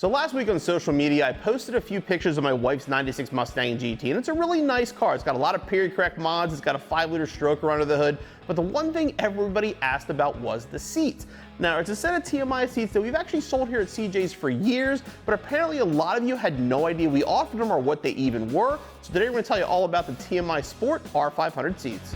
So last week on social media, I posted a few pictures of my wife's 96 Mustang GT, and it's a really nice car. It's got a lot of period correct mods, it's got a 5-liter stroker under the hood, but the one thing everybody asked about was the seats. Now, it's a set of TMI seats that we've actually sold here at CJ's for years, but apparently a lot of you had no idea we offered them or what they even were. So today we're going to tell you all about the TMI Sport R500 seats.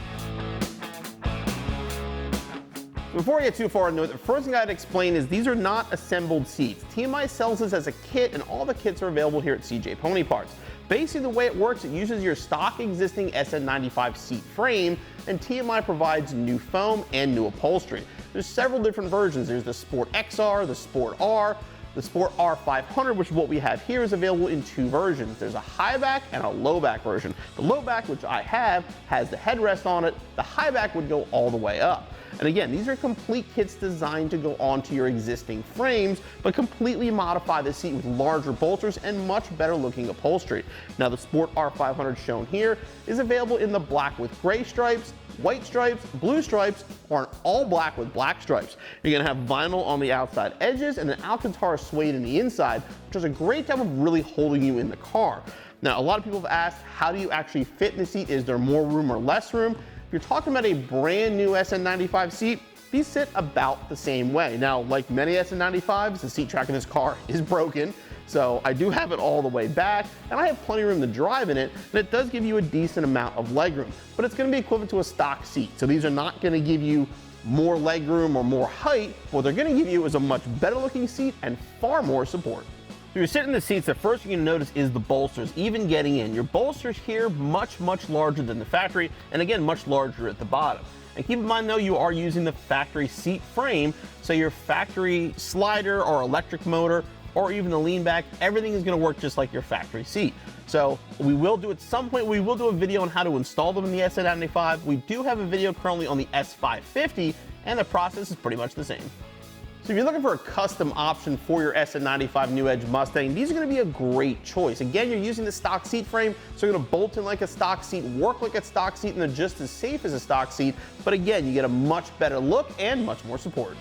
Before I get too far into it, the first thing I'd explain is these are not assembled seats. TMI sells this as a kit, and all the kits are available here at CJ Pony Parts. Basically, the way it works, it uses your stock existing SN95 seat frame, and TMI provides new foam and new upholstery. There's several different versions. There's the Sport XR, the Sport R, the Sport R500, which is what we have here, is available in two versions. There's a high back and a low back version. The low back, which I have, has the headrest on it. The high back would go all the way up. And again, these are complete kits designed to go onto your existing frames, but completely modify the seat with larger bolsters and much better looking upholstery. Now, the Sport R500 shown here is available in the black with gray stripes, white stripes, blue stripes, or an all black with black stripes. You're gonna have vinyl on the outside edges and an Alcantara suede in the inside, which does a great job of really holding you in the car. Now, a lot of people have asked, how do you actually fit in the seat? Is there more room or less room? If you're talking about a brand new SN95 seat, these sit about the same way. Now, like many SN95s, the seat track in this car is broken, so I do have it all the way back, and I have plenty of room to drive in it, and it does give you a decent amount of legroom, but it's gonna be equivalent to a stock seat. So these are not gonna give you more legroom or more height. What they're gonna give you is a much better looking seat and far more support. So you're sitting in the seats, the first thing you notice is the bolsters, even getting in. Your bolsters here, much larger than the factory, and again, much larger at the bottom. And keep in mind though, you are using the factory seat frame, so your factory slider or electric motor, or even the lean back, everything is gonna work just like your factory seat. So we will do at some point, we will do a video on how to install them in the SN95. We do have a video currently on the S550, and the process is pretty much the same. So if you're looking for a custom option for your SN95 new Edge Mustang, these are gonna be a great choice. Again, you're using the stock seat frame, so you're gonna bolt in like a stock seat, work like a stock seat, and they're just as safe as a stock seat. But again, you get a much better look and much more support.